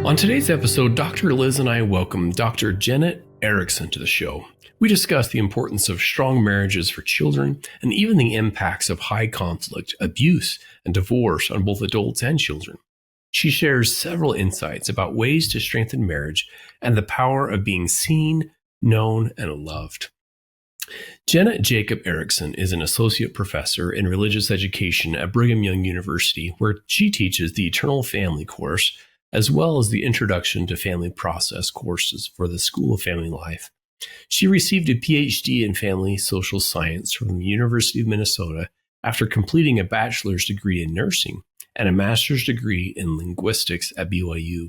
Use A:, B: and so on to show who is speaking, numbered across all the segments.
A: On today's episode, Dr. Liz and I welcome Dr. Jenet Erickson to the show. We discuss the importance of strong marriages for children and even the impacts of high conflict, abuse, and divorce on both adults and children. She shares several insights about ways to strengthen marriage and the power of being seen, known, and loved. Jenet Jacob Erickson is an associate professor in religious education at Brigham Young University, where she teaches the Eternal Family course, as well as the Introduction to Family Process courses for the School of Family Life. She received a PhD in Family Social Science from the University of Minnesota after completing a bachelor's degree in nursing and a master's degree in linguistics at BYU.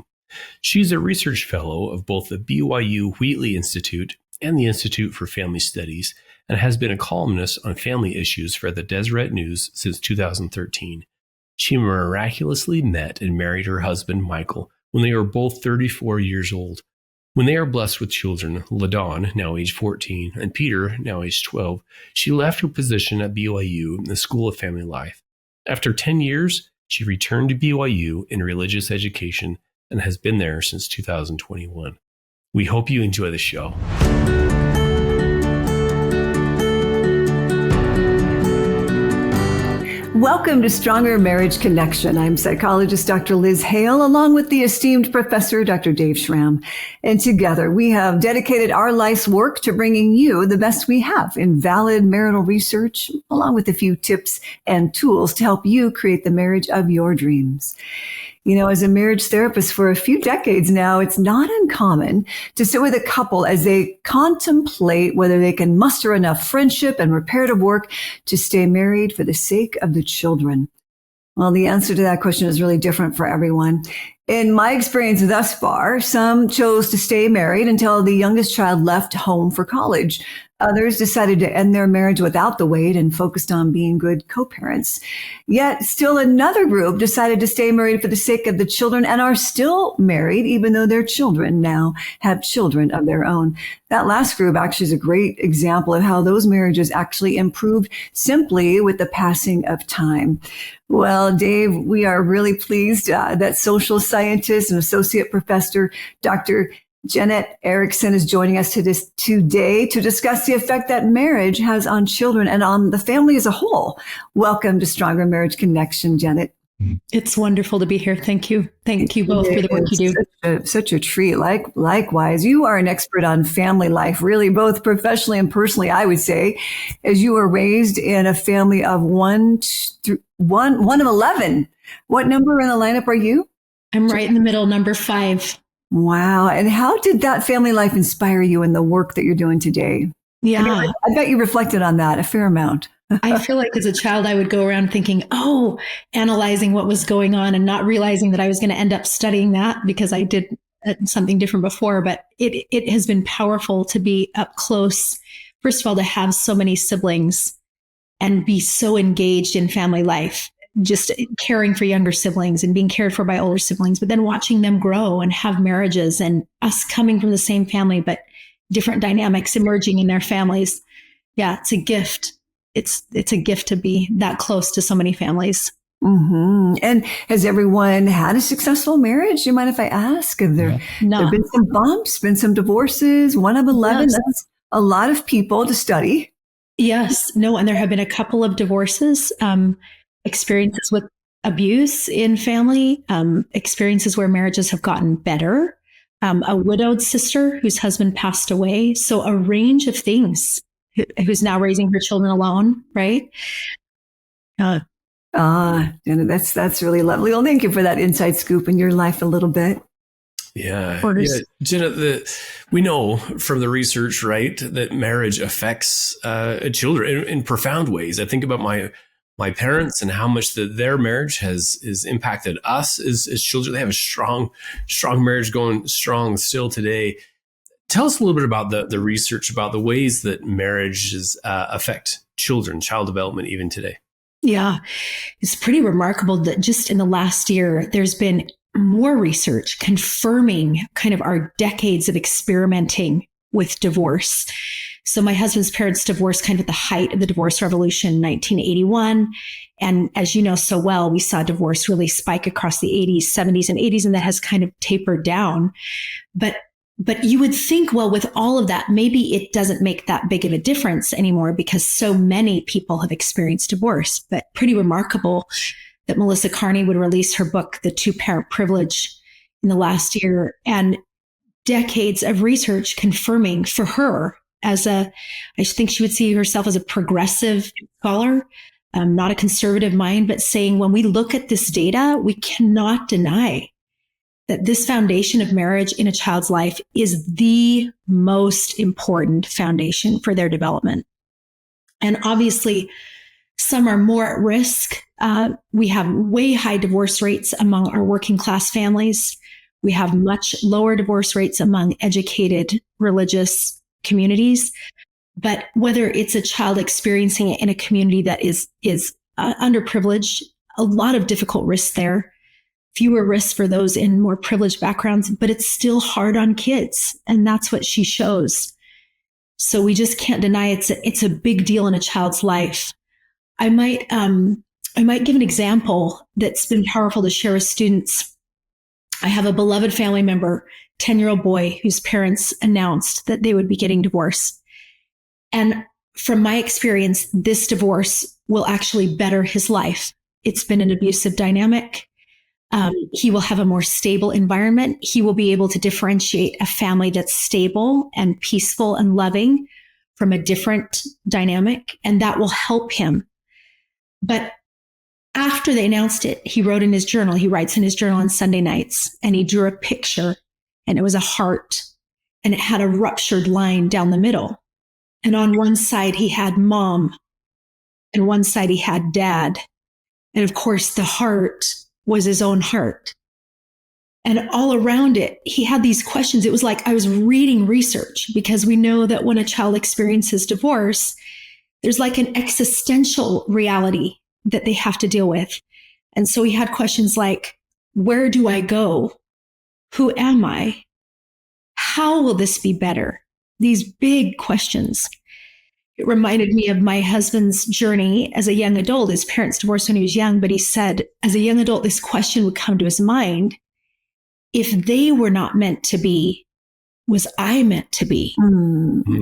A: She's a research fellow of both the BYU Wheatley Institute and the Institute for Family Studies, and has been a columnist on family issues for the Deseret News since 2013. She miraculously met and married her husband, Michael, when they were both 34 years old. When they are blessed with children, LaDawn, now age 14, and Peter, now age 12, she left her position at BYU in the School of Family Life. After 10 years, she returned to BYU in religious education and has been there since 2021. We hope you enjoy the show.
B: Welcome to Stronger Marriage Connection. I'm psychologist Dr. Liz Hale, along with the esteemed professor Dr. Dave Schramm. And together we have dedicated our life's work to bringing you the best we have in valid marital research, along with a few tips and tools to help you create the marriage of your dreams. You know, as a marriage therapist for a few decades now, it's not uncommon to sit with a couple as they contemplate whether they can muster enough friendship and reparative work to stay married for the sake of the children. Well, the answer to that question is really different for everyone. In my experience thus far, some chose to stay married until the youngest child left home for college. Others decided to end their marriage without the weight and focused on being good co-parents. Yet still another group decided to stay married for the sake of the children and are still married, even though their children now have children of their own. That last group actually is a great example of how those marriages actually improved simply with the passing of time. Well, Dave, we are really pleased that social scientist and associate professor Dr. Jenet Erickson is joining us today to discuss the effect that marriage has on children and on the family as a whole. Welcome to Stronger Marriage Connection, Jenet.
C: It's wonderful to be here. Thank you. Thank you both for the work you
B: do. Such a treat. Likewise, you are an expert on family life, really, both professionally and personally, I would say, as you were raised in a family of one of 11. What number in the lineup are you?
C: I'm right in the middle, number 5.
B: Wow. And how did that family life inspire you in the work that you're doing today?
C: Yeah.
B: I bet you reflected on that a fair amount.
C: I feel like as a child, I would go around thinking, analyzing what was going on and not realizing that I was going to end up studying that because I did something different before. But it has been powerful to be up close. First of all, to have so many siblings and be so engaged in family life. Just caring for younger siblings and being cared for by older siblings, but then watching them grow and have marriages and us coming from the same family, but different dynamics emerging in their families. Yeah, it's a gift. It's a gift to be that close to so many families.
B: Mm-hmm. And has everyone had a successful marriage? Do you mind if I ask? Have there been some bumps, been some divorces? One of 11, yes. That's a lot of people to study.
C: Yes, no, and there have been a couple of divorces, experiences with abuse in family, experiences where marriages have gotten better, a widowed sister whose husband passed away. So a range of things, who's now raising her children alone, right?
B: Jenet, that's really lovely. Well, thank you for that inside scoop in your life a little bit.
A: Yeah. Jenet, we know from the research, right, that marriage affects children in profound ways. I think about my parents and how much their marriage has impacted us as children. They have a strong marriage going strong still today. Tell us a little bit about the research about the ways that marriages affect children, child development, even today.
C: Yeah, it's pretty remarkable that just in the last year, there's been more research confirming kind of our decades of experimenting with divorce. So my husband's parents divorced kind of at the height of the divorce revolution in 1981. And as you know so well, we saw divorce really spike across the 80s, 70s, and 80s, and that has kind of tapered down. But you would think, well, with all of that, maybe it doesn't make that big of a difference anymore because so many people have experienced divorce. But pretty remarkable that Melissa Carney would release her book, The Two-Parent Privilege, in the last year, and decades of research confirming for her I think she would see herself as a progressive scholar, not a conservative mind, but saying when we look at this data, we cannot deny that this foundation of marriage in a child's life is the most important foundation for their development. And obviously, some are more at risk. We have way high divorce rates among our working class families. We have much lower divorce rates among educated religious communities. But whether it's a child experiencing it in a community that is underprivileged, a lot of difficult risks there, fewer risks for those in more privileged backgrounds, but it's still hard on kids. And that's what she shows. So we just can't deny it's a big deal in a child's life. I might give an example that's been powerful to share with students. I have a beloved family member, 10-year-old boy whose parents announced that they would be getting divorced. And from my experience, this divorce will actually better his life. It's been an abusive dynamic. He will have a more stable environment. He will be able to differentiate a family that's stable and peaceful and loving from a different dynamic, and that will help him. But after they announced it, he wrote in his journal, he writes in his journal on Sunday nights, and he drew a picture, and it was a heart, and it had a ruptured line down the middle. And on one side, he had mom, and one side he had dad. And of course, the heart was his own heart. And all around it, he had these questions. It was like I was reading research, because we know that when a child experiences divorce, there's like an existential reality that they have to deal with. And so he had questions like, where do I go? Who am I? How will this be better? These big questions. It reminded me of my husband's journey as a young adult. His parents divorced when he was young, but he said, as a young adult, this question would come to his mind. If they were not meant to be, was I meant to be?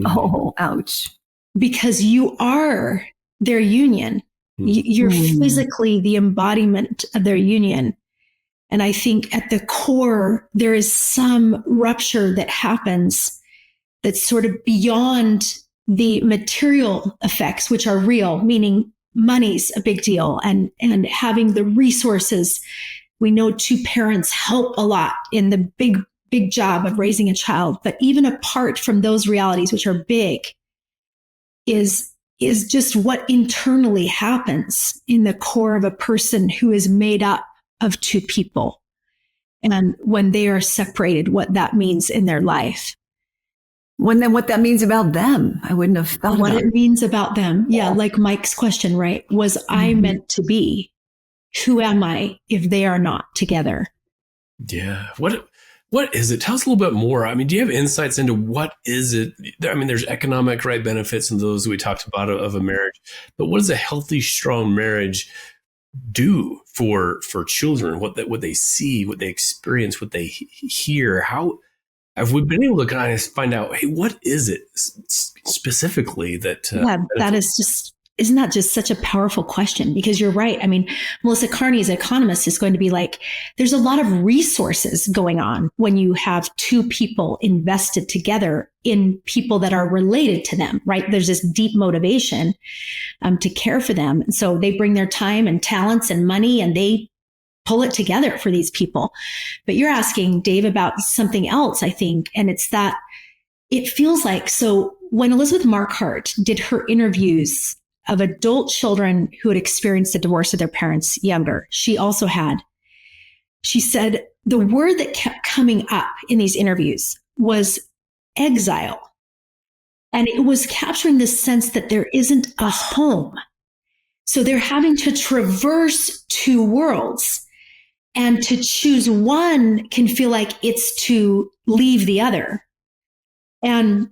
B: Oh, ouch.
C: Because you are their union. You're physically the embodiment of their union. And I think at the core, there is some rupture that happens that's sort of beyond the material effects, which are real, meaning money's a big deal, and having the resources. We know two parents help a lot in the big job of raising a child. But even apart from those realities, which are big, is just what internally happens in the core of a person who is made up of two people. And when they are separated, what that means in their life.
B: Then what that means about them. I wouldn't have thought
C: what
B: about
C: it means about them. Yeah, like Mike's question, right? Was I meant to be? Who am I if they are not together?
A: Yeah. What is it? Tell us a little bit more. I mean, do you have insights into what is it? I mean, there's economic benefits and those we talked about of a marriage, but what does a healthy, strong marriage do for children? What they see, what they experience, what they hear? How have we been able to kind of find out, hey, what is it specifically that?
C: Isn't that just such a powerful question? Because you're right. I mean, Melissa Carney, as an economist, is going to be like, there's a lot of resources going on when you have two people invested together in people that are related to them, right? There's this deep motivation to care for them. And so they bring their time and talents and money, and they pull it together for these people. But you're asking, Dave, about something else, I think. And it's that it feels like, so when Elizabeth Marquardt did her interviews of adult children who had experienced the divorce of their parents younger, she said the word that kept coming up in these interviews was exile. And it was capturing this sense that there isn't a home. So they're having to traverse two worlds, and to choose one can feel like it's to leave the other. And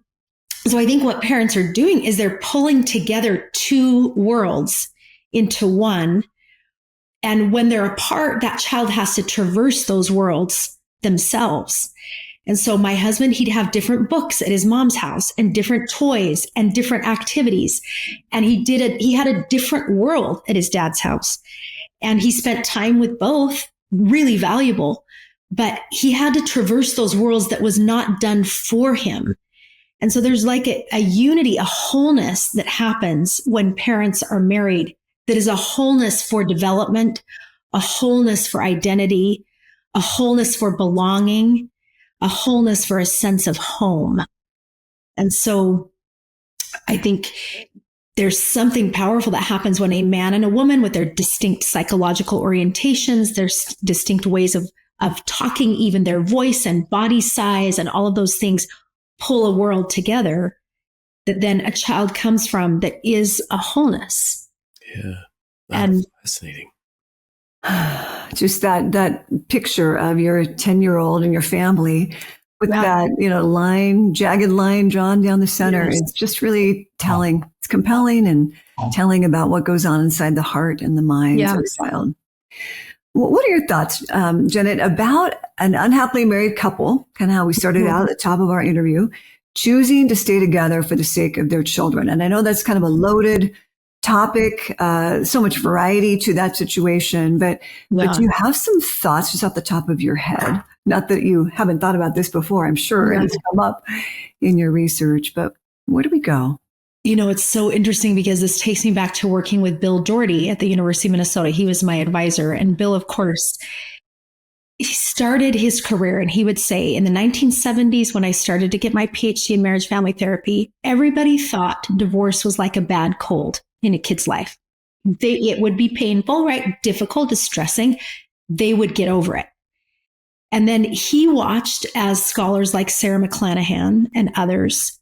C: So I think what parents are doing is they're pulling together two worlds into one. And when they're apart, that child has to traverse those worlds themselves. And so my husband, he'd have different books at his mom's house and different toys and different activities. And he had a different world at his dad's house. And he spent time with both, really valuable, but he had to traverse those worlds that was not done for him. And so there's like a unity, a wholeness that happens when parents are married, that is a wholeness for development, a wholeness for identity, a wholeness for belonging, a wholeness for a sense of home. And so I think there's something powerful that happens when a man and a woman with their distinct psychological orientations, their distinct ways of talking, even their voice and body size and all of those things pull a world together that then a child comes from that is a wholeness.
A: Yeah.
C: And
A: fascinating.
B: Just that picture of your 10-year-old and your family with that, jagged line drawn down the center.
C: Yes.
B: It's just really telling. It's compelling and telling about what goes on inside the heart and the mind of a child. What are your thoughts, Jenet, about an unhappily married couple, kind of how we started out at the top of our interview, choosing to stay together for the sake of their children? And I know that's kind of a loaded topic, so much variety to that situation, but do you have some thoughts just off the top of your head? Not that you haven't thought about this before, I'm sure it's come up in your research, but where do we go?
C: It's so interesting because this takes me back to working with Bill Doherty at the University of Minnesota. He was my advisor. And Bill, of course, he started his career and he would say in the 1970s, when I started to get my PhD in marriage family therapy, everybody thought divorce was like a bad cold in a kid's life. It would be painful, right? Difficult, distressing. They would get over it. And then he watched as scholars like Sarah McClanahan and others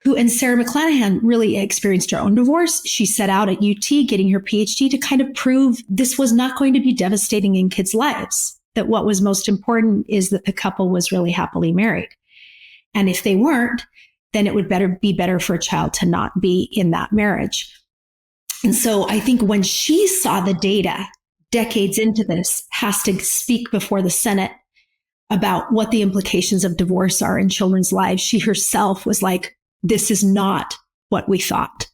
C: and Sarah McClanahan really experienced her own divorce. She set out at UT getting her PhD to kind of prove this was not going to be devastating in kids' lives, that what was most important is that the couple was really happily married. And if they weren't, then it would be better for a child to not be in that marriage. And so I think when she saw the data decades into this, has to speak before the Senate about what the implications of divorce are in children's lives, she herself was like, this is not what we thought.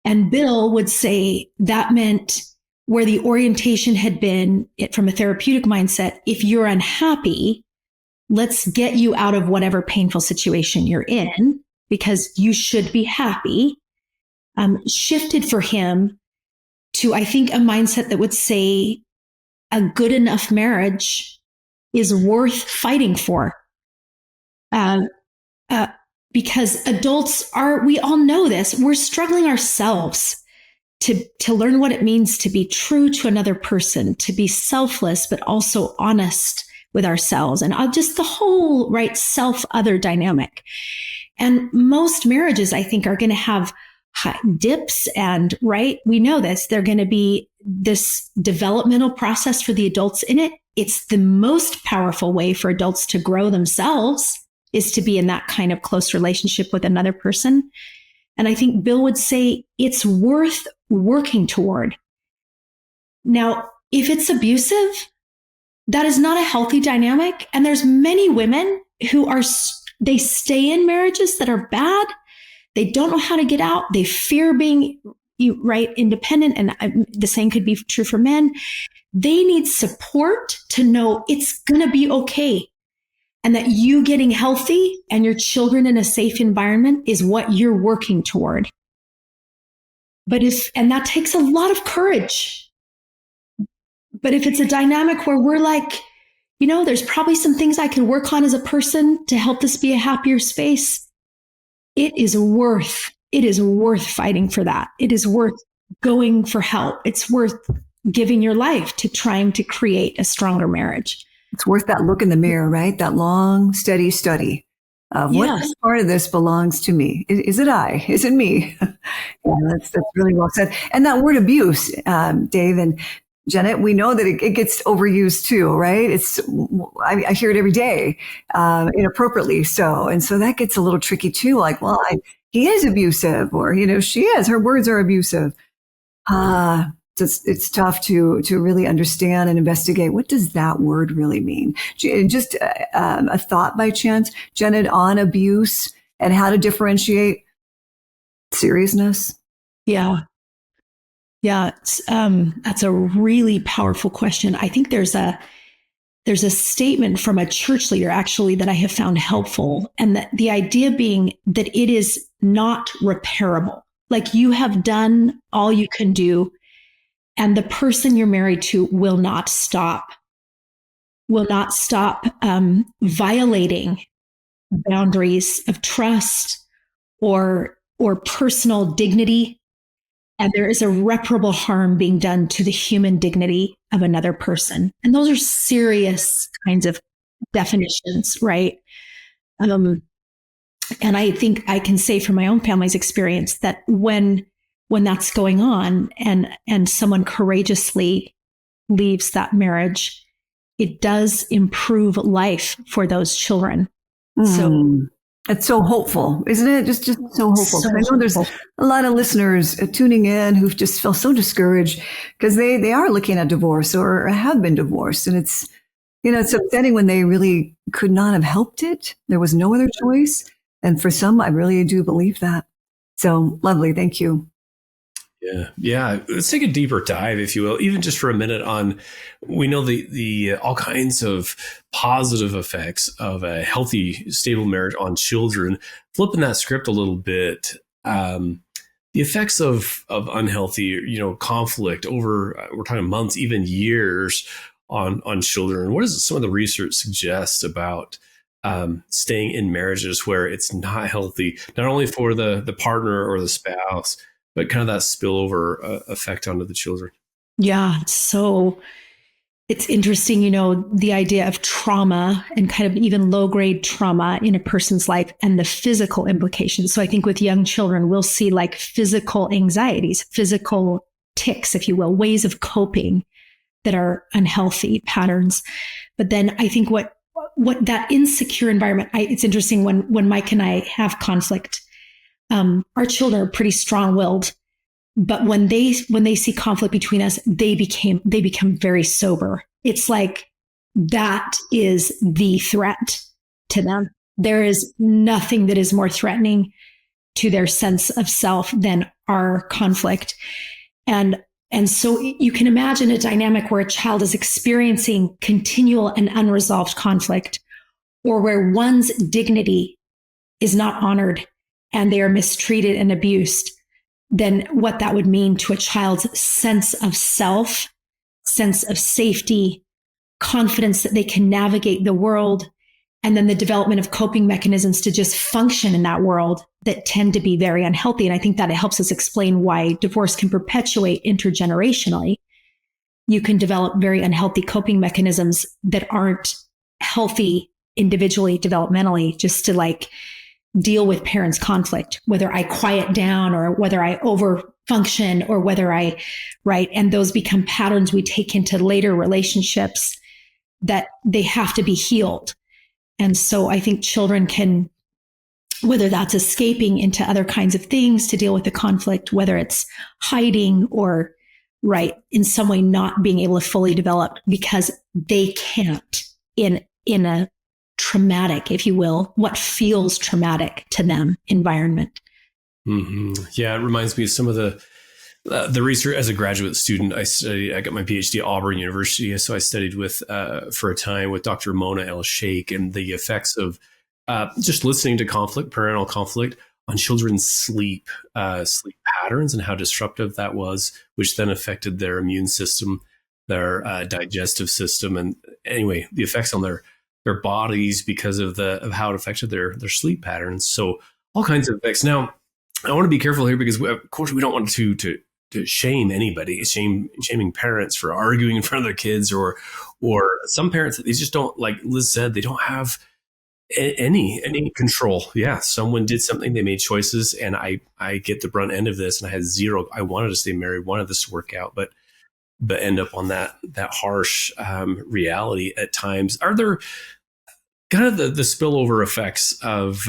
C: And Bill would say that meant where the orientation had been from a therapeutic mindset, if you're unhappy, let's get you out of whatever painful situation you're in because you should be happy. Shifted for him to, I think, a mindset that would say a good enough marriage is worth fighting for. Because adults we all know this, we're struggling ourselves to learn what it means to be true to another person, to be selfless, but also honest with ourselves and just the whole self-other dynamic. And most marriages, I think, are going to have dips and we know this, they're going to be this developmental process for the adults in it. It's the most powerful way for adults to grow themselves is to be in that kind of close relationship with another person. And I think Bill would say it's worth working toward. Now, if it's abusive, that is not a healthy dynamic. And there's many women who they stay in marriages that are bad. They don't know how to get out. They fear being independent. And the same could be true for men. They need support to know it's going to be okay. And that you getting healthy and your children in a safe environment is what you're working toward. And that takes a lot of courage. But if it's a dynamic where we're like, there's probably some things I can work on as a person to help this be a happier space, it is worth fighting for that. It is worth going for help. It's worth giving your life to trying to create a stronger marriage.
B: It's worth that look in the mirror, right? That long, steady study of what part of this belongs to me. Is it I? Is it me? Yeah, that's really well said. And that word abuse, Dave, and Jenet, we know that it gets overused too, right? I hear it every day, inappropriately so. And so that gets a little tricky too. Like, well, he is abusive, or, she is, her words are abusive. It's tough to really understand and investigate. What does that word really mean? Just a thought by chance, Jenet, on abuse and how to differentiate seriousness.
C: Yeah. Yeah. That's a really powerful question. I think there's a statement from a church leader actually that I have found helpful. And that the idea being that it is not repairable. Like, you have done all you can do, and the person you're married to will not stop violating boundaries of trust or personal dignity. And there is irreparable harm being done to the human dignity of another person. And those are serious kinds of definitions, right? And I think I can say from my own family's experience that when that's going on and someone courageously leaves that marriage, it does improve life for those children. So
B: it's so hopeful, isn't it? Just so hopeful.
C: So
B: I know there's a lot of listeners tuning in who just feel so discouraged because they are looking at divorce or have been divorced. And it's upsetting when they really could not have helped it. There was no other choice. And for some, I really do believe that. So lovely. Thank you.
A: Yeah. Let's take a deeper dive, if you will, even just for a minute on, we know the all kinds of positive effects of a healthy, stable marriage on children. Flipping that script a little bit, the effects of unhealthy, conflict over, we're talking months, even years on children. What does some of the research suggest about staying in marriages where it's not healthy, not only for the partner or the spouse, but kind of that spillover effect onto the children?
C: Yeah. So it's interesting, the idea of trauma and kind of even low grade trauma in a person's life and the physical implications. So I think with young children, we'll see like physical anxieties, physical tics, if you will, ways of coping that are unhealthy patterns. But then I think what that insecure environment, it's interesting when Mike and I have conflict, our children are pretty strong-willed, but when they see conflict between us, they become very sober. It's like that is the threat to them. There is nothing that is more threatening to their sense of self than our conflict. And so you can imagine a dynamic where a child is experiencing continual and unresolved conflict, or where one's dignity is not honored and they are mistreated and abused, then what that would mean to a child's sense of self, sense of safety, confidence that they can navigate the world, and then the development of coping mechanisms to just function in that world that tend to be very unhealthy. And I think that it helps us explain why divorce can perpetuate intergenerationally. You can develop very unhealthy coping mechanisms that aren't healthy individually, developmentally, just to like deal with parents' conflict, whether I quiet down or whether I overfunction or whether and those become patterns we take into later relationships that they have to be healed. And so I think children can, whether that's escaping into other kinds of things to deal with the conflict, whether it's hiding or in some way not being able to fully develop because they can't in a traumatic, if you will, what feels traumatic to them environment.
A: Mm-hmm. Yeah, it reminds me of some of the research. As a graduate student, I got my PhD at Auburn University, so I studied with for a time with Dr. Mona El Sheikh and the effects of just listening to parental conflict on children's sleep patterns and how disruptive that was, which then affected their immune system, their digestive system, and anyway, the effects on their bodies because of how it affected their sleep patterns. So all kinds of effects. Now, I want to be careful here because of course we don't want to shame anybody, shaming parents for arguing in front of their kids, or some parents, they just don't, like Liz said, they don't have any control. Yeah, someone did something, they made choices, and I get the brunt end of this, and I had zero. I wanted to stay married, wanted this to work out, but but end up on that harsh reality at times. Are there kind of the spillover effects of,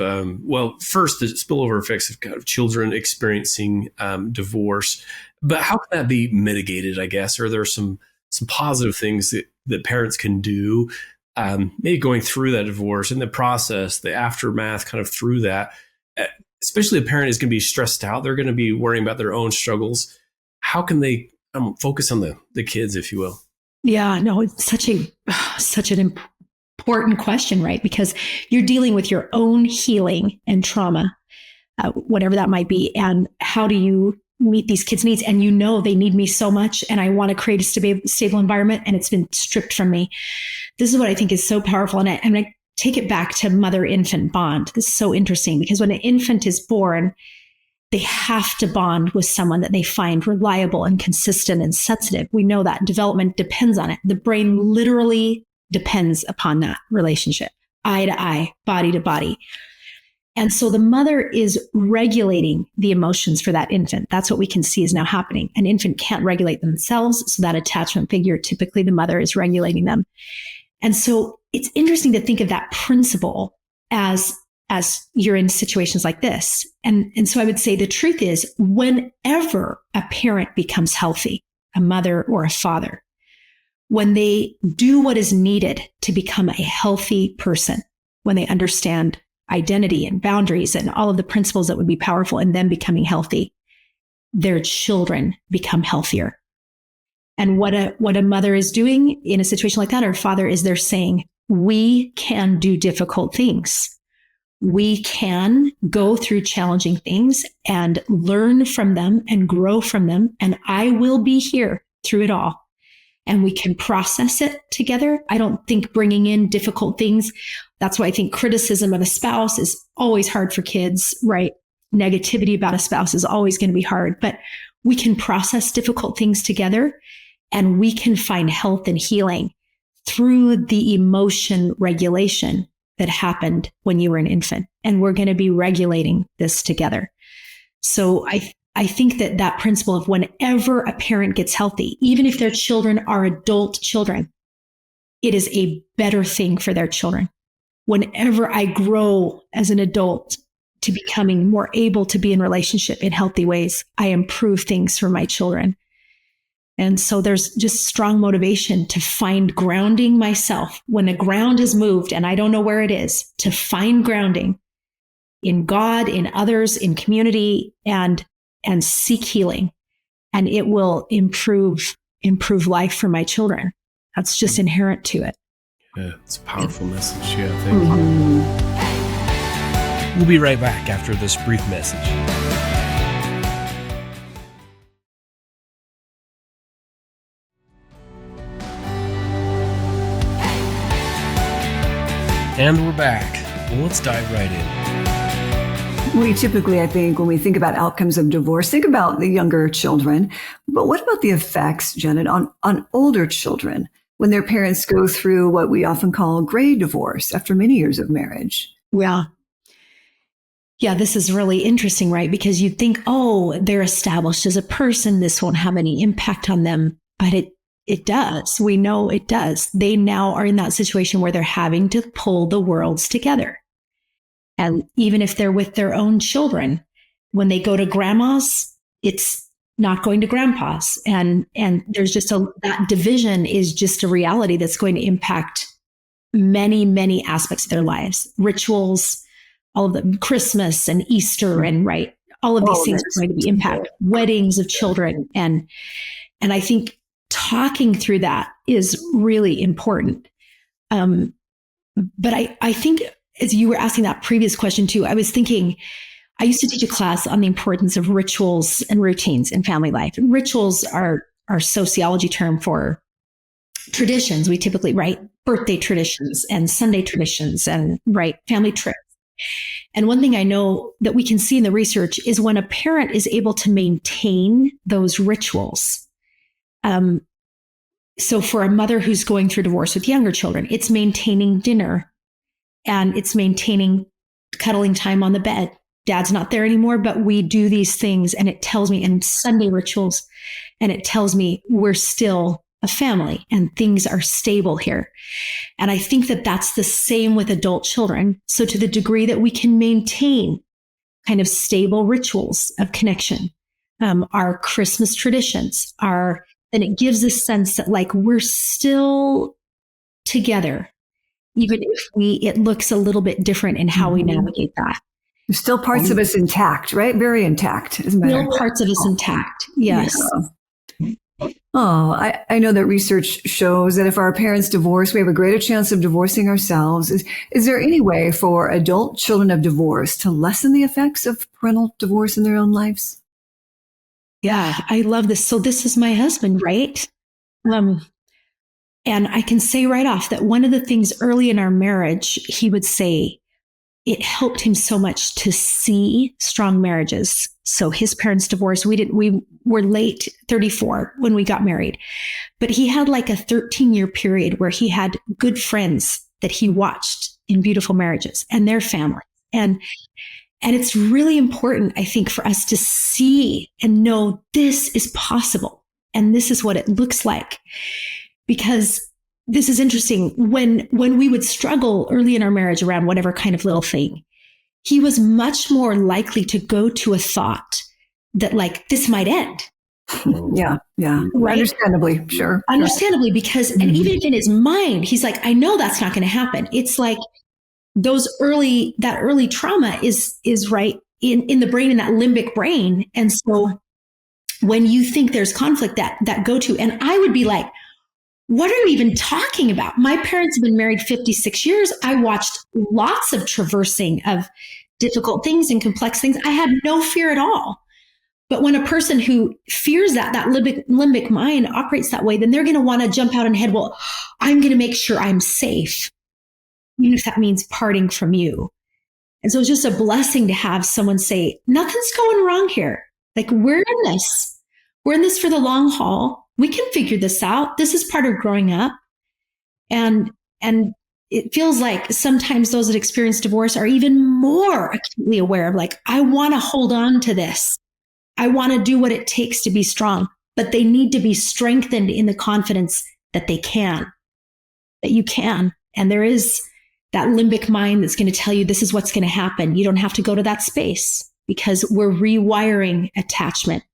A: first, the spillover effects of kind of children experiencing divorce, but how can that be mitigated, I guess? Are there some positive things that parents can do, maybe going through that divorce and the process, the aftermath kind of through that? Especially a parent is going to be stressed out. They're going to be worrying about their own struggles. How can they focus on the kids, if you will?
C: Yeah, no, it's such an important question, right? Because you're dealing with your own healing and trauma, whatever that might be. And how do you meet these kids' needs? And they need me so much, and I want to create a stable environment, and it's been stripped from me. This is what I think is so powerful. And I'm going to take it back to mother-infant bond. This is so interesting because when an infant is born, they have to bond with someone that they find reliable and consistent and sensitive. We know that development depends on it. The brain literally depends upon that relationship, eye to eye, body to body. And so the mother is regulating the emotions for that infant. That's what we can see is now happening. An infant can't regulate themselves. So that attachment figure, typically the mother is regulating them. And so it's interesting to think of that principle as you're in situations like this. And so I would say the truth is, whenever a parent becomes healthy, a mother or a father, when they do what is needed to become a healthy person, when they understand identity and boundaries and all of the principles that would be powerful in them becoming healthy, their children become healthier. And what a mother is doing in a situation like that, or a father, is they're saying, we can do difficult things. We can go through challenging things and learn from them and grow from them. And I will be here through it all. And we can process it together. I don't think bringing in difficult things, that's why I think criticism of a spouse is always hard for kids, right? Negativity about a spouse is always going to be hard, but we can process difficult things together, and we can find health and healing through the emotion regulation that happened when you were an infant. And we're going to be regulating this together. So I think that principle of whenever a parent gets healthy, even if their children are adult children, it is a better thing for their children. Whenever I grow as an adult to becoming more able to be in relationship in healthy ways, I improve things for my children. And so there's just strong motivation to find grounding myself when the ground has moved and I don't know where it is, to find grounding in God, in others, in community, and seek healing. And it will improve life for my children. That's just inherent to it.
A: Yeah, it's a powerful message. Yeah, thank you. We'll be right back after this brief message. And we're back. Well, let's dive right in.
B: We typically, I think, when we think about outcomes of divorce, think about the younger children. But what about the effects, Jenet, on older children when their parents go through what we often call gray divorce after many years of marriage?
C: Yeah. Yeah, this is really interesting, right? Because you'd think, oh, they're established as a person. This won't have any impact on them. But it does. We know it does. They now are in that situation where they're having to pull the worlds together. And even if they're with their own children, when they go to grandma's, it's not going to grandpa's. And there's just that division is just a reality that's going to impact many, many aspects of their lives. Rituals, all of them, Christmas and Easter, and right, all of these things are going to be impact. Weddings of children. And I think talking through that is really important. But I think, as you were asking that previous question too, I was thinking, I used to teach a class on the importance of rituals and routines in family life. And rituals are our sociology term for traditions. We typically write birthday traditions and Sunday traditions and write family trips. And one thing I know that we can see in the research is when a parent is able to maintain those rituals. So for a mother who's going through divorce with younger children, it's maintaining dinner and it's maintaining cuddling time on the bed. Dad's not there anymore, but we do these things, and it tells me, and Sunday rituals. And it tells me we're still a family and things are stable here. And I think that that's the same with adult children. So to the degree that we can maintain kind of stable rituals of connection, our Christmas traditions then it gives a sense that like we're still together, even if it looks a little bit different in how we navigate that.
B: There's still parts of us intact, right? Very intact.
C: Still parts of us intact. Yes.
B: Yeah. Oh, I know that research shows that if our parents divorce, we have a greater chance of divorcing ourselves. Is there any way for adult children of divorce to lessen the effects of parental divorce in their own lives?
C: Yeah, I love this. So this is my husband, right? And I can say right off that one of the things early in our marriage, he would say it helped him so much to see strong marriages. So his parents divorced. We were late 34 when we got married, but he had like a 13-year period where he had good friends that he watched in beautiful marriages and their family. And it's really important, I think, for us to see and know this is possible. And this is what it looks like. Because this is interesting. When we would struggle early in our marriage around whatever kind of little thing, he was much more likely to go to a thought that like, this might end.
B: Yeah. Right? Understandably, sure.
C: Understandably, because, and even if in his mind, he's like, I know that's not going to happen. It's like, that early trauma is right in the brain, in that limbic brain. And so when you think there's conflict, that go to, and I would be like, what are you even talking about? My parents have been married 56 years. I watched lots of traversing of difficult things and complex things. I had no fear at all. But when a person who fears that limbic mind operates that way, then they're going to want to jump out and head, well, I'm going to make sure I'm safe, even if that means parting from you. And so it's just a blessing to have someone say, nothing's going wrong here. Like, we're in this. We're in this for the long haul. We can figure this out. This is part of growing up. And it feels like sometimes those that experience divorce are even more acutely aware of like, I want to hold on to this. I want to do what it takes to be strong, but they need to be strengthened in the confidence that they can, that you can. And there is that limbic mind that's going to tell you this is what's going to happen. You don't have to go to that space because we're rewiring attachment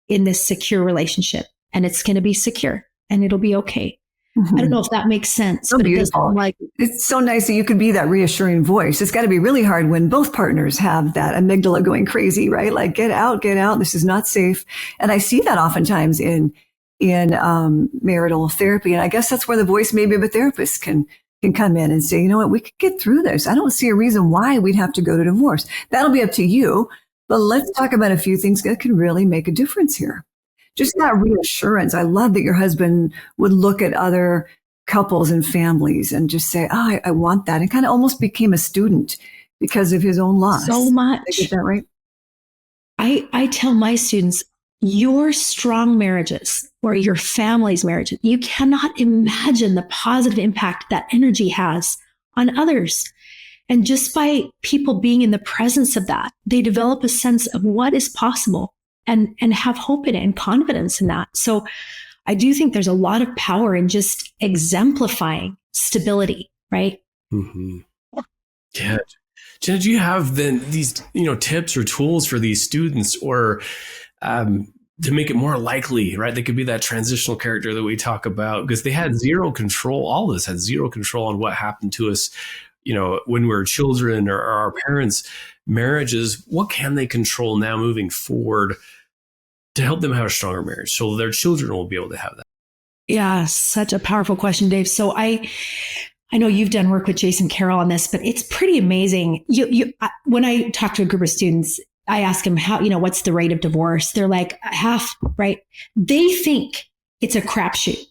C: in this secure relationship, and it's going to be secure and it'll be okay. I don't know if that makes sense.
B: So
C: but
B: beautiful. It's so nice that you could be that reassuring voice. It's got to be really hard when both partners have that amygdala going crazy, right? Like, get out. This is not safe. And I see that oftentimes in marital therapy. And I guess that's where the voice maybe of a therapist can come in and say, you know what, we could get through this. I don't see a reason why we'd have to go to divorce. That'll be up to you. But let's talk about a few things that can really make a difference here. Just that reassurance. I love that your husband would look at other couples and families and just say, oh, I want that. And kind of almost became a student because of his own loss.
C: So much.
B: Did I get that right?
C: I tell my students, your strong marriages or your family's marriage, you cannot imagine the positive impact that energy has on others. And just by people being in the presence of that, they develop a sense of what is possible and have hope in it and confidence in that. So I do think there's a lot of power in just exemplifying stability, right?
A: Mm-hmm. Yeah. Jenet, do you have these tips or tools for these students or to make it more likely, right? They could be that transitional character that we talk about because they had zero control. All of us had zero control on what happened to us, when we were children or our parents' marriages. What can they control now moving forward to help them have a stronger marriage so their children will be able to have that?
C: Yeah, such a powerful question, Dave. So I know you've done work with Jason Carroll on this, but it's pretty amazing. When I talk to a group of students, I ask them what's the rate of divorce? They're like half, right? They think it's a crapshoot.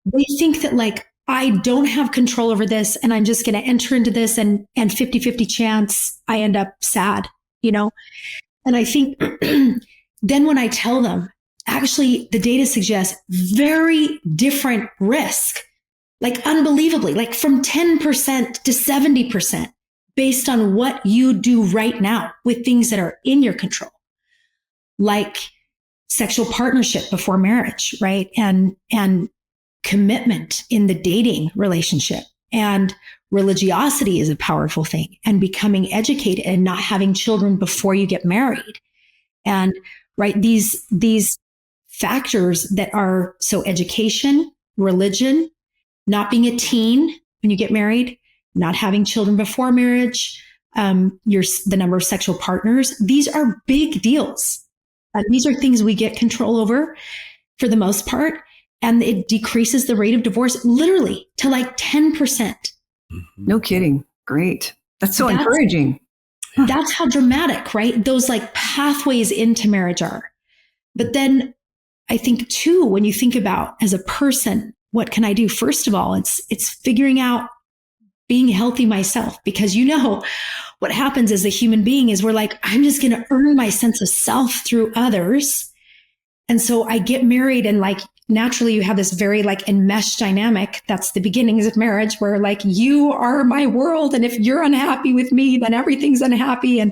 C: They think that like, I don't have control over this and I'm just going to enter into this and 50-50 chance I end up sad, And I think then when I tell them, actually the data suggests very different risk, like unbelievably, like from 10% to 70% based on what you do right now with things that are in your control. Like sexual partnership before marriage, right? And commitment in the dating relationship, and religiosity is a powerful thing, and becoming educated and not having children before you get married. And right, these factors that are so education, religion, not being a teen when you get married, not having children before marriage, the number of sexual partners, these are big deals. These are things we get control over for the most part. And it decreases the rate of divorce literally to like 10%.
B: No kidding. Great. That's so encouraging.
C: That's how dramatic, right? Those like pathways into marriage are. But then I think too, when you think about as a person, what can I do? First of all, it's figuring out being healthy myself, because what happens as a human being is we're like, I'm just going to earn my sense of self through others. And so I get married, and like naturally you have this very like enmeshed dynamic. That's the beginnings of marriage, where like you are my world. And if you're unhappy with me, then everything's unhappy. And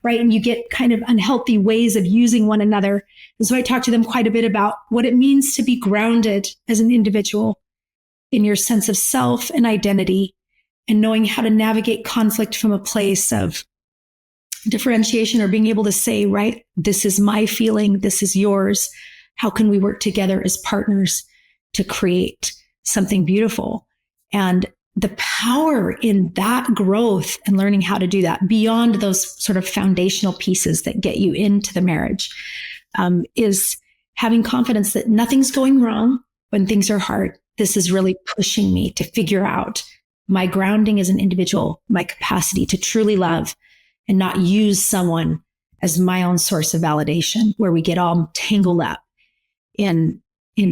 C: right. And you get kind of unhealthy ways of using one another. And so I talk to them quite a bit about what it means to be grounded as an individual in your sense of self and identity, and knowing how to navigate conflict from a place of differentiation, or being able to say, right, this is my feeling, this is yours. How can we work together as partners to create something beautiful? And the power in that growth and learning how to do that beyond those sort of foundational pieces that get you into the marriage is having confidence that nothing's going wrong when things are hard. This is really pushing me to figure out my grounding as an individual, my capacity to truly love and not use someone as my own source of validation, where we get all tangled up in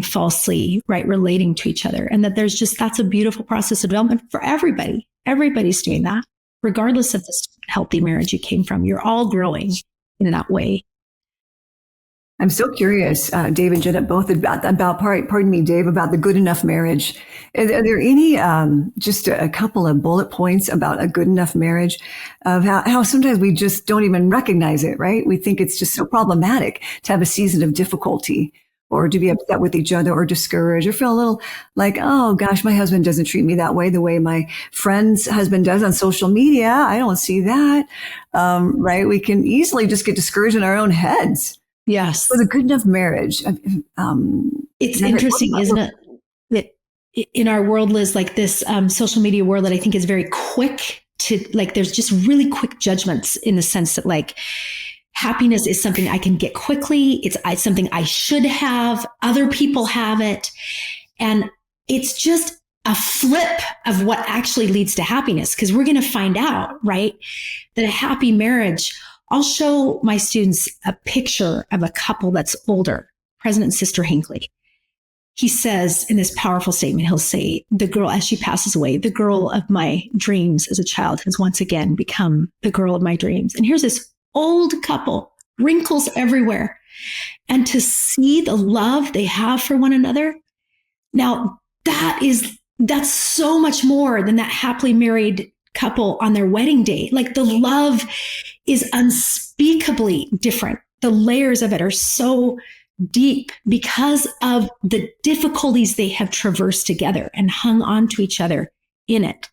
C: falsely, right, relating to each other. And that that's a beautiful process of development for everybody. Everybody's doing that, regardless of this healthy marriage you came from. You're all growing in that way.
B: I'm so curious, Dave and Jenet, both about pardon me, Dave, about the good enough marriage. Are there any, just a couple of bullet points about a good enough marriage, of how sometimes we just don't even recognize it, right? We think it's just so problematic to have a season of difficulty, or to be upset with each other, or discouraged, or feel a little like, oh gosh, my husband doesn't treat me that way, the way my friend's husband does on social media. I don't see that. Right? We can easily just get discouraged in our own heads.
C: Yes.
B: For the good enough marriage.
C: It's interesting, isn't it? That in our world, Liz, like this social media world that I think is very quick to, like, there's just really quick judgments in the sense that like happiness is something I can get quickly. It's something I should have. Other people have it. And it's just a flip of what actually leads to happiness. Because we're going to find out, right, that a happy marriage, I'll show my students a picture of a couple that's older, President and Sister Hinckley. He says in this powerful statement, he'll say, the girl, as she passes away, the girl of my dreams as a child has once again become the girl of my dreams. And here's this old couple, wrinkles everywhere. And to see the love they have for one another. Now, that's so much more than that happily married couple on their wedding day. Like, the love is unspeakably different. The layers of it are so deep because of the difficulties they have traversed together and hung on to each other in it.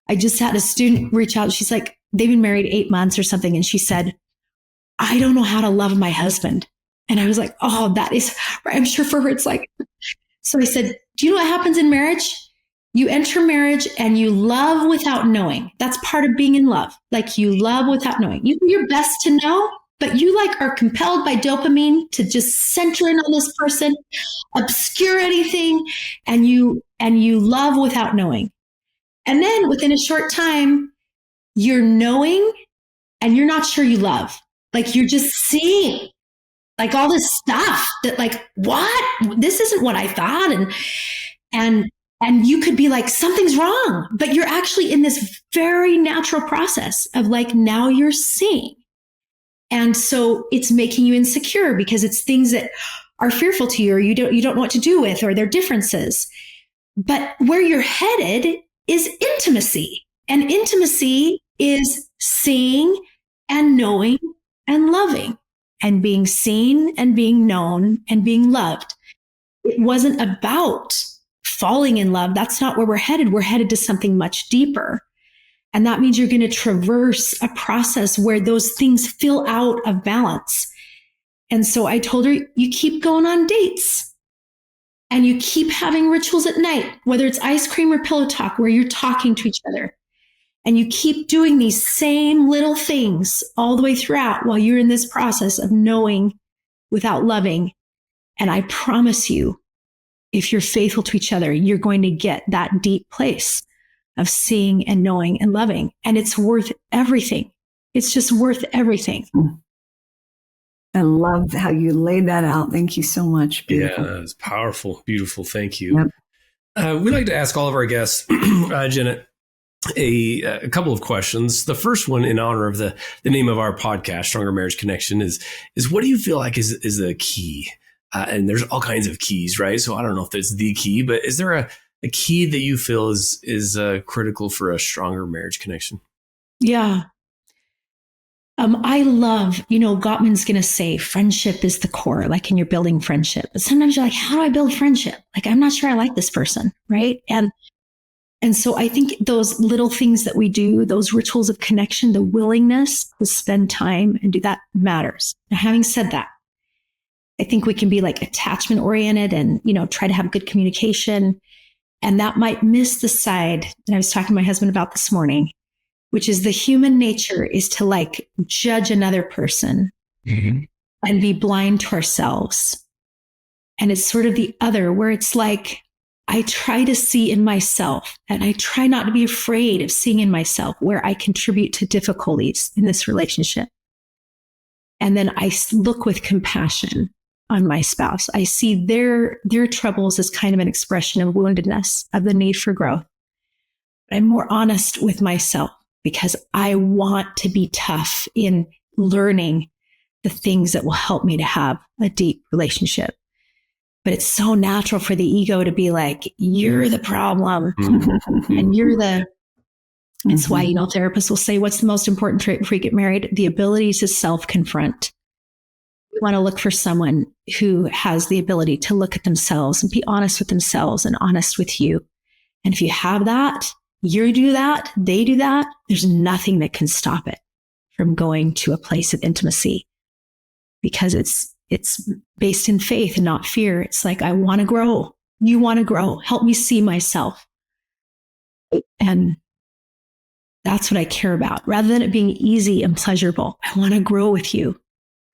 C: I just had a student reach out. She's like, they've been married 8 months or something. And she said, I don't know how to love my husband. And I was like, oh, that is, I'm sure for her, it's like, so I said, do you know what happens in marriage? You enter marriage and you love without knowing. That's part of being in love. Like, you love without knowing. You do your best to know, but you like are compelled by dopamine to just center in on this person, obscure anything, and you love without knowing. And then within a short time, you're knowing and you're not sure you love. Like, you're just seeing like all this stuff that like, what? This isn't what I thought. And you could be like, something's wrong, but you're actually in this very natural process of like, now you're seeing. And so it's making you insecure because it's things that are fearful to you, or you don't know what to do with, or they're differences. But where you're headed is intimacy. And intimacy is seeing and knowing and loving. and being seen and being known and being loved. It wasn't about falling in love. That's not where we're headed. We're headed to something much deeper. And that means you're going to traverse a process where those things fill out of balance. And so I told her, you keep going on dates and you keep having rituals at night, whether it's ice cream or pillow talk, where you're talking to each other. And you keep doing these same little things all the way throughout while you're in this process of knowing without loving. And I promise you, if you're faithful to each other, you're going to get that deep place of seeing and knowing and loving. And it's worth everything. It's just worth everything.
B: I love how you laid that out. Thank you so much. Beautiful.
A: Yeah, it's powerful. Beautiful. Thank you. Yep. We like to ask all of our guests, Jenet, a couple of questions. The first one, in honor of the name of our podcast, Stronger Marriage Connection, is what do you feel like is the key? And there's all kinds of keys, right? So I don't know if there's the key, but is there a key that you feel is critical for a stronger marriage connection?
C: Yeah. I love, Gottman's going to say friendship is the core, like when you're building friendship. But sometimes you're like, how do I build friendship? Like, I'm not sure I like this person, right? And so I think those little things that we do, those rituals of connection, the willingness to spend time and do that matters. Now, having said that, I think we can be like attachment oriented and, try to have good communication. And that might miss the side that I was talking to my husband about this morning, which is the human nature is to like judge another person and be blind to ourselves. And it's sort of the other where it's like, I try to see in myself and I try not to be afraid of seeing in myself where I contribute to difficulties in this relationship. And then I look with compassion on my spouse. I see their troubles as kind of an expression of woundedness, of the need for growth. I'm more honest with myself because I want to be tough in learning the things that will help me to have a deep relationship. But it's so natural for the ego to be like, you're the problem and you're the, it's why, therapists will say, what's the most important trait before you get married? The ability to self-confront. We want to look for someone who has the ability to look at themselves and be honest with themselves and honest with you. And if you have that, you do that, they do that, there's nothing that can stop it from going to a place of intimacy because it's based in faith and not fear. It's like, I want to grow. You want to grow. Help me see myself. And that's what I care about. Rather than it being easy and pleasurable, I want to grow with you.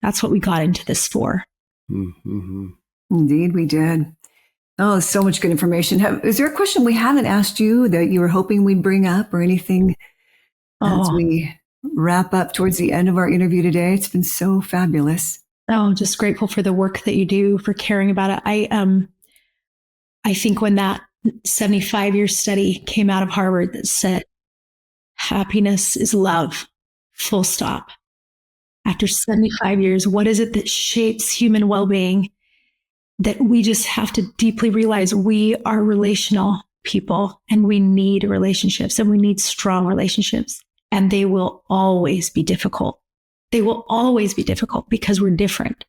C: That's what we got into this for.
B: Mm-hmm. Indeed, we did. Oh, so much good information. Is there a question we haven't asked you that you were hoping we'd bring up or anything as we wrap up towards the end of our interview today? It's been so fabulous.
C: Oh, just grateful for the work that you do, for caring about it. I think when that 75-year study came out of Harvard that said happiness is love, full stop. After 75 years, what is it that shapes human well-being? That we just have to deeply realize we are relational people and we need relationships and we need strong relationships. And they will always be difficult. They will always be difficult because we're different.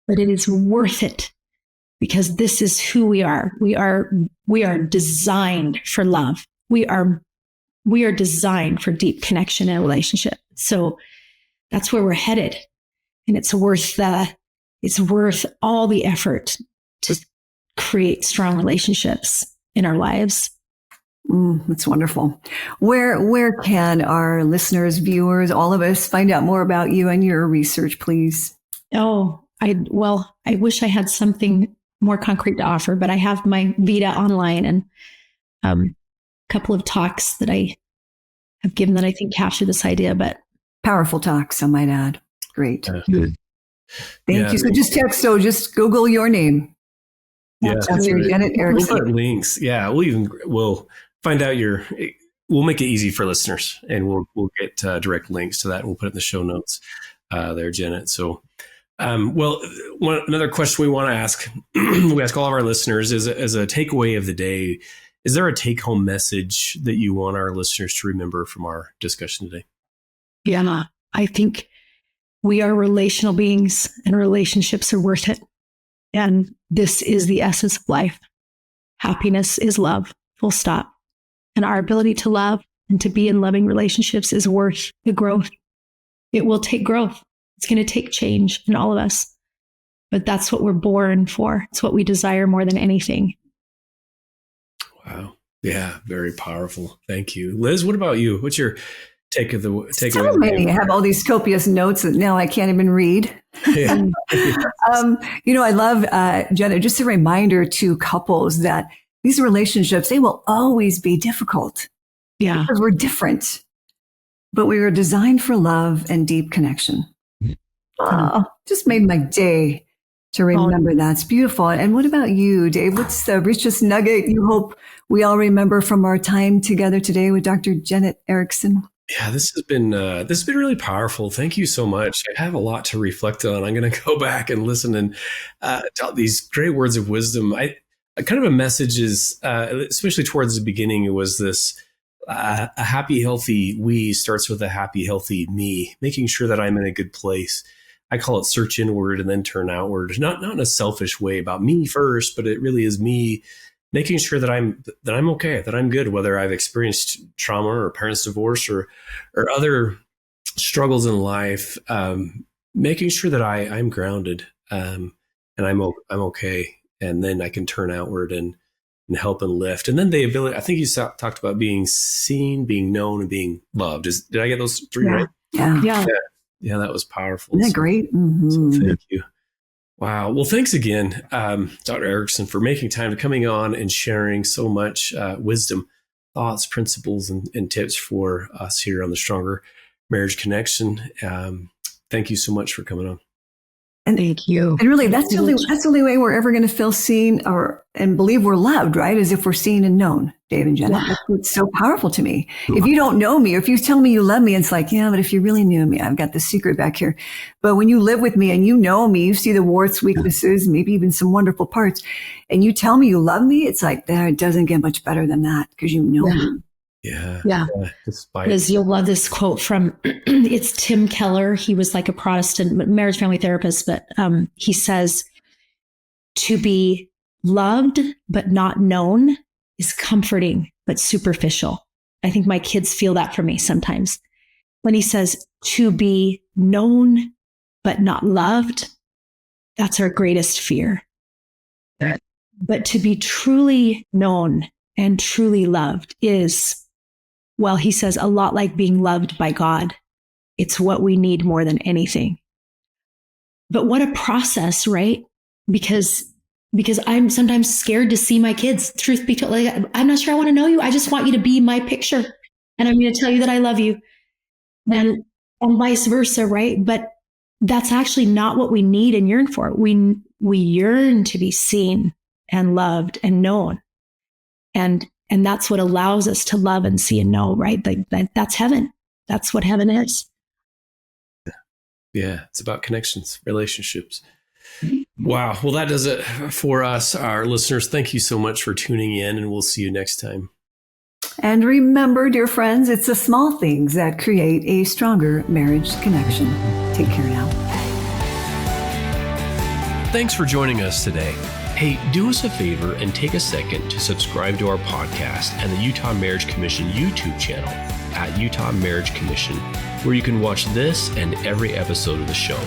C: But it is worth it because this is who we are. We are designed for love. We are designed for deep connection and relationship. So that's where we're headed. And it's worth all the effort to create strong relationships in our lives.
B: That's wonderful. Where can our listeners, viewers, all of us find out more about you and your research, please?
C: I wish I had something more concrete to offer, but I have my Vita online and a couple of talks that I have given that I think capture this idea. But
B: powerful talks, I might add. Great.
A: Good.
B: Thank you. So just Google your name.
A: Yeah,
B: Dr. Jenet Erickson.
A: We'll put links. Yeah, we'll find out we'll make it easy for listeners and we'll get direct links to that. And we'll put it in the show notes there, Jenet. So, another question we want to ask, we ask all of our listeners is as a takeaway of the day, is there a take home message that you want our listeners to remember from our discussion today?
C: Yeah, I think We are relational beings, and relationships are worth it. And this is the essence of life. Happiness is love, full stop. And our ability to love and to be in loving relationships is worth the growth. It will take growth. It's going to take change in all of us. But that's what we're born for. It's what we desire more than anything.
A: Wow. Yeah, very powerful. Thank you. Liz, what about you? What's your takeaway?
B: So many. I have all these copious notes that now I can't even read.
A: Yeah.
B: I love, Jenet, just a reminder to couples that these relationships, they will always be difficult.
C: Yeah.
B: Because we're different. But we were designed for love and deep connection. Oh, just made my day to remember that. It's beautiful. And what about you, Dave? What's the richest nugget you hope we all remember from our time together today with Dr. Jenet Erickson?
A: Yeah, this has been really powerful. Thank you so much. I have a lot to reflect on. I'm going to go back and listen and tell these great words of wisdom. I kind of a message is, especially towards the beginning, it was this. A happy, healthy we starts with a happy, healthy me, making sure that I'm in a good place. I call it search inward and then turn outward, not in a selfish way about me first, but it really is me making sure that I'm okay, that I'm good, whether I've experienced trauma or parents' divorce or other struggles in life, making sure that I'm grounded and I'm okay. And then I can turn outward and help and lift. And then the ability, I think you talked about being seen, being known, and being loved. Did I get those three right?
B: Yeah.
A: Yeah, that was powerful.
B: Isn't that great? Mm-hmm.
A: So thank you. Wow. Well, thanks again, Dr. Erickson, for making time, coming on and sharing so much wisdom, thoughts, principles, and tips for us here on the Stronger Marriage Connection. Thank you so much for coming on.
B: And
C: thank you.
B: And really, that's the only way we're ever going to feel seen and believe we're loved, right? Is if we're seen and known, Dave and Jenet.
C: Wow.
B: That's what's so powerful to me. If you don't know me, or if you tell me you love me, it's like, yeah, but if you really knew me, I've got the secret back here. But when you live with me and you know me, you see the warts, weaknesses, maybe even some wonderful parts, and you tell me you love me, it's like, it doesn't get much better than that because you know me.
A: Yeah.
C: Because you'll love this quote from, it's Tim Keller. He was like a Protestant marriage family therapist, but he says, to be loved but not known is comforting but superficial. I think my kids feel that from me sometimes. When he says to be known but not loved, that's our greatest fear. But to be truly known and truly loved is, well, he says, a lot like being loved by God. It's what we need more than anything. But what a process, right? Because I'm sometimes scared to see my kids. Truth be told, like, I'm not sure I want to know you. I just want you to be my picture. And I'm going to tell you that I love you. And vice versa, right? But that's actually not what we need and yearn for. We yearn to be seen and loved and known. And that's what allows us to love and see and know, right? That's heaven. That's what heaven is.
A: Yeah, it's about connections, relationships. Wow. Well, that does it for us, our listeners. Thank you so much for tuning in, and we'll see you next time.
B: And remember, dear friends, it's the small things that create a stronger marriage connection. Take care now.
A: Thanks for joining us today. Hey, do us a favor and take a second to subscribe to our podcast and the Utah Marriage Commission YouTube channel at Utah Marriage Commission, where you can watch this and every episode of the show.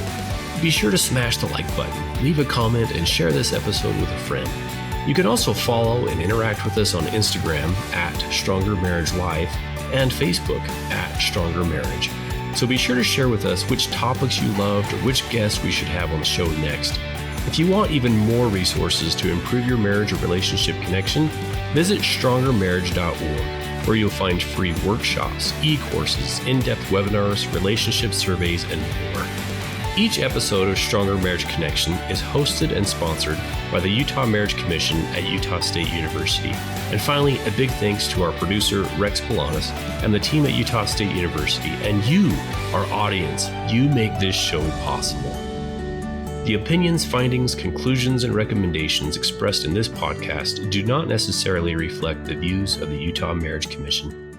A: Be sure to smash the like button, leave a comment, and share this episode with a friend. You can also follow and interact with us on Instagram at Stronger Marriage Life and Facebook at Stronger Marriage. So be sure to share with us which topics you loved or which guests we should have on the show next. If you want even more resources to improve your marriage or relationship connection, visit strongermarriage.org, where you'll find free workshops, e-courses, in-depth webinars, relationship surveys, and more. Each episode of Stronger Marriage Connection is hosted and sponsored by the Utah Marriage Commission at Utah State University. And finally, a big thanks to our producer, Rex Polanis, and the team at Utah State University, and you, our audience. You make this show possible. The opinions, findings, conclusions, and recommendations expressed in this podcast do not necessarily reflect the views of the Utah Marriage Commission.